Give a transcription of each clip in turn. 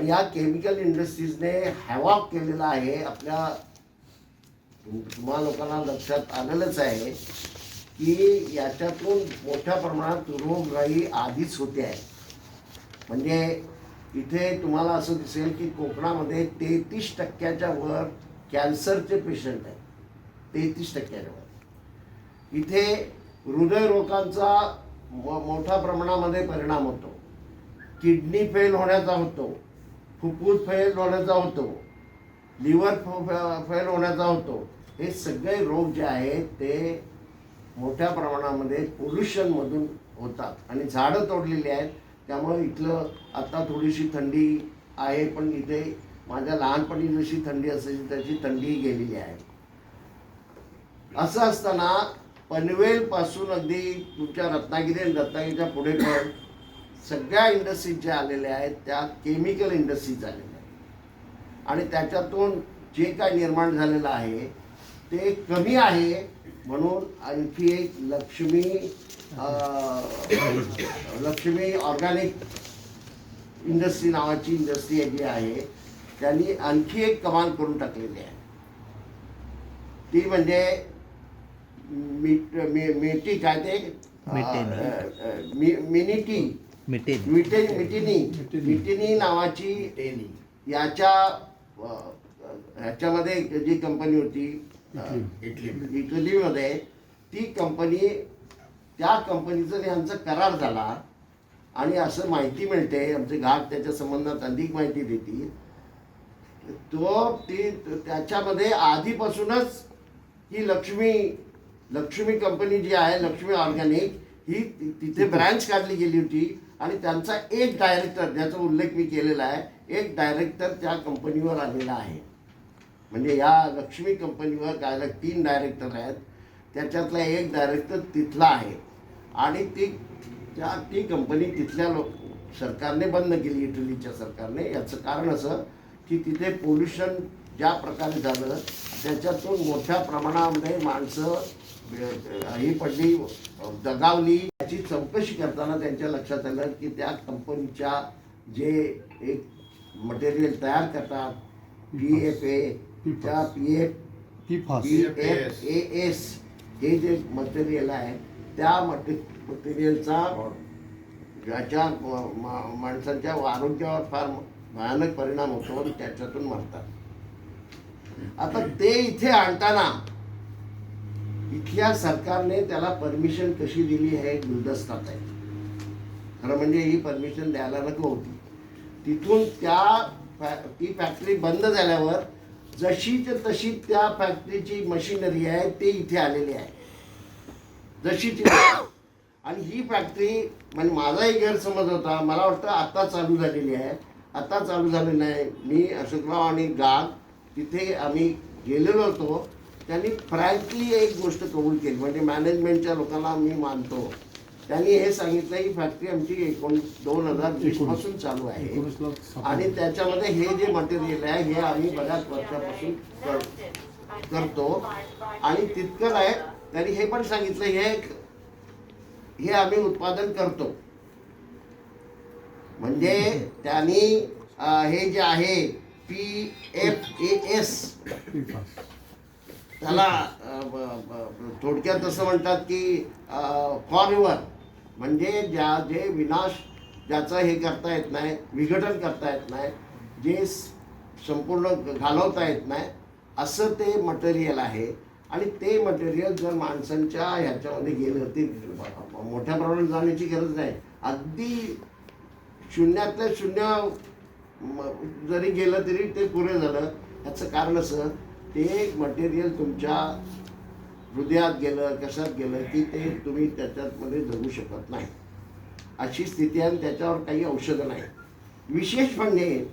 आणि या chemical इंडस्ट्रीजने havoc केलेला आहे. आपल्या तुम्हा लोकांना लक्षात आलेलंच आहे की याच्यातून मोठ्या प्रमाणात रोगराई आधीच होते आहे. म्हणजे इथे तुम्हाला असं दिसेल की कोकणामध्ये 33% वर कॅन्सरचे पेशंट आहेत. 33% वर. इथे हृदयरोगांचा मोठ्या प्रमाणामध्ये परिणाम होतो. किडनी फेल होण्याचा होतो, फुफ्फुस फेल होण्याचा होतो, लिव्हर फेल होण्याचा होतो. हे सगळे रोग जे आहेत ते मोठ्या प्रमाणामध्ये पोल्युशनमधून होतात आणि झाडं तोडलेली आहेत. त्यामुळे इथलं आता थोडीशी थंडी आहे, पण इथे माझ्या लहानपणी जशी थंडी असायची त्याची थंडी गेलेली आहे. असं असताना पनवेलपासून अगदी तुमच्या रत्नागिरी आणि रत्नागिरीच्या पुढे पण सगळ्या इंडस्ट्रीज ज्या आलेल्या आहेत त्या केमिकल इंडस्ट्रीज आलेल्या आहेत आणि त्याच्यातून जे काय निर्माण झालेलं आहे ते कमी आहे. म्हणून आणखी एक लक्ष्मी ऑर्गॅनिक इंडस्ट्री नावाची इंडस्ट्री जी आहे त्यांनी आणखी एक कमाल करून टाकलेली आहे. ती म्हणजे मेटी काय ते मिटिनी नावाची ह्याच्यामध्ये जी कंपनी होती इटलीमध्ये, ती कंपनी, त्या कंपनीचा यांचा करार झाला आणि असं माहिती मिळते. आमचे घाट त्याच्या संबंधात अधिक माहिती देतील. त्याच्यामध्ये आधीपासूनच ही लक्ष्मी कंपनी जी आहे, लक्ष्मी ऑर्गॅनिक, ही तिथे ब्रँच काढली गेली होती आणि त्यांचा एक डायरेक्टर, ज्याचा उल्लेख मी केलेला आहे, एक डायरेक्टर त्या कंपनीवर आलेला आहे. म्हणजे या लक्ष्मी कंपनीवर काय 3 डायरेक्टर आहेत, त्याच्यातला एक डायरेक्टर तिथला आहे आणि ती कंपनी तिथल्या सरकारने बंद केली, इटलीच्या सरकारने. याचं कारण असं की तिथे पोल्युशन ज्या प्रकारे झालं त्याच्यातून मोठ्या प्रमाणामध्ये माणसं ही पडली, दगावली. याची चौकशी करताना त्यांच्या लक्षात आलं की त्या कंपनीच्या जे एक मटेरियल तयार करतात PFAS हे जे मटेरियल आहे त्या मटेरियलचा ज्याच्या माणसांच्या आरोग्यावर फार भयानक परिणाम होतो आणि त्याच्यातून मरतात. आता ते इथे आणताना इथल्या सरकारने त्याला परमिशन कशी दिली हे गुलदस्तात आहे. खरं म्हणजे ही परमिशन द्यायला नको होती. तिथून ती फॅक्टरी बंद झाल्यावर जशीच्या तशी त्या फॅक्टरीची मशिनरी आहे ते इथे आलेली आहे, जशीची. आणि ही फॅक्टरी, म्हणजे माझाही गैरसमज होता, मला वाटतं आता चालू झालेली आहे. आता चालू झाली नाही. मी अशोकराव आणि गाग तिथे आम्ही गेलेलो होतो. त्यांनी फ्रँकली एक गोष्ट कबूल केली, म्हणजे मॅनेजमेंटच्या लोकांना मी मानतो, त्यांनी हे सांगितलं की फॅक्टरी आमची 2020 पासून चालू आहे आणि त्याच्यामध्ये हे जे मटेरियल आहे हे आम्ही बऱ्याच वर्षापासून करतो आणि तितकं आहे. त्यांनी हे पण सांगितलं हे आम्ही उत्पादन करतो. म्हणजे त्यांनी हे जे आहे PFAS, त्याला थोडक्यात असं म्हणतात की फॉरएव्हर, म्हणजे जे विनाश ज्याचं हे करता येत नाही, विघटन करता येत नाही, जे संपूर्ण घालवता येत नाही, असं ते मटेरियल आहे. आणि ते मटेरियल जर माणसांच्या ह्याच्यामध्ये गेलं ते मोठ्या प्रमाणात जाण्याची गरज नाही. अगदी शून्यातल्या शून्य जरी गेलं तरी ते पुरे झालं. याचं कारण असं, ते मटेरियल तुमच्या हृदयात गेलं, कशात गेलं की ते तुम्ही त्याच्यामध्ये जगू शकत नाही, अशी स्थिती आहे. त्याच्यावर काही औषधं नाही. विशेष म्हणजे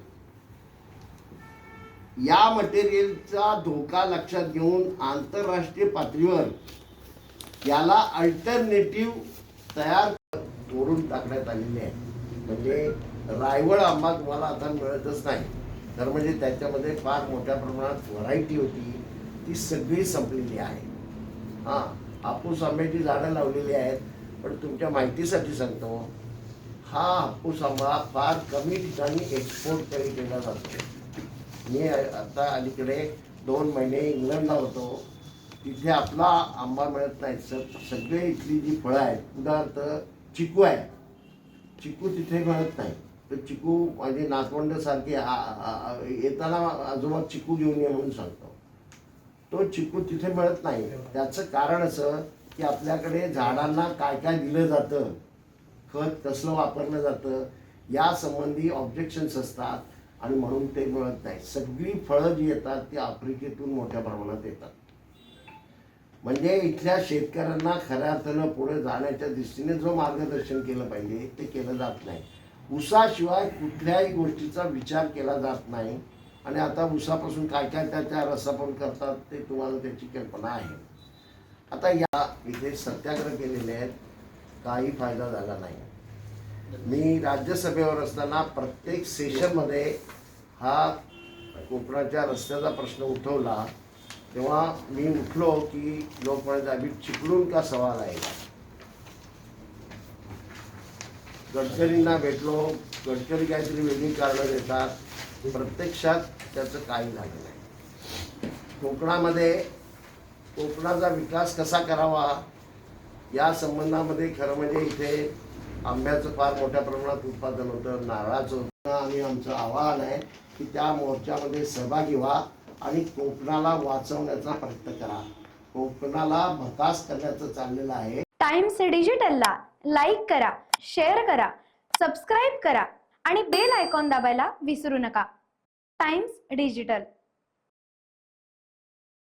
या मटेरियलचा धोका लक्षात घेऊन आंतरराष्ट्रीय पातळीवर याला अल्टरनेटिव्ह तयार करून टाकण्यात आलेले आहे. म्हणजे रायवळ आंबा तुम्हाला आता मिळतच नाही. तर म्हणजे त्याच्यामध्ये फार मोठ्या प्रमाणात व्हरायटी होती, ती सगळी संपलेली आहे. हापूस आंब्याची झाडं लावलेली आहेत. पण तुमच्या माहितीसाठी सांगतो, हा हापूस आंबा फार कमी ठिकाणी एक्सपोर्ट केला जातो. मी आता अलीकडे 2 महिने इंग्लंडला होतो. तिथे आपला आंबा मिळत नाही. सगळे इथली जी फळं आहेत, उदाहरणार्थ चिकू आहे, चिकू तिथे मिळत नाही. तर चिकू म्हणजे नातवंडसारखे येताना आजोबा चिकू घेऊन ये म्हणून सांगतो. तो चिकू तिथे मिळत नाही. त्याचं कारण असं की आपल्याकडे झाडांना काय काय दिलं जातं, खत कसलं वापरलं जातं, या संबंधी ऑब्जेक्शन्स असतात आणि म्हणून ते मिळत नाही. सगळी फळं जी येतात ती आफ्रिकेतून मोठ्या प्रमाणात येतात. म्हणजे इथल्या शेतकऱ्यांना खऱ्या अर्थानं पुढे जाण्याच्या दृष्टीने जो मार्गदर्शन केलं पाहिजे ते केलं जात नाही. ऊसाशिवाय कुठल्याही गोष्टीचा विचार केला जात नाही. आणि आता ऊसापासून काय काय त्याच्या रसापण करतात ते तुम्हाला त्याची कल्पना आहे. आता या इथे सत्याग्रह केलेले आहेत, काही फायदा झाला नाही. मी राज्यसभेवर असताना प्रत्येक सेशनमध्ये हा कोकणाच्या रस्त्याचा प्रश्न उठवला. तेव्हा मी उठलो की लोक म्हणायचे अभि चिपळूण का सवाल आहे. गडकरींना भेटलो, गडकरी काहीतरी वेगळी कारणं देतात, प्रत्यक्षात त्याचं काही झालं नाही. कोकणामध्ये कोकणाचा विकास कसा करावा या संबंधामध्ये खरं म्हणजे इथे आंब्याचं फार मोठ्या प्रमाणात उत्पादन होतं, नारळाचं होतं. आणि आमचं आवाहन आहे की त्या मोर्चामध्ये सहभागी व्हा आणि कोकणाला वाचवण्याचा प्रयत्न करा. कोकणाला भकास करण्याचं चाललेलं आहे. टाइम्स डिजिटलला लाईक करा, शेअर करा, सबस्क्राईब करा आणि बेल आयकॉन दाबायला विसरू नका. Times digital.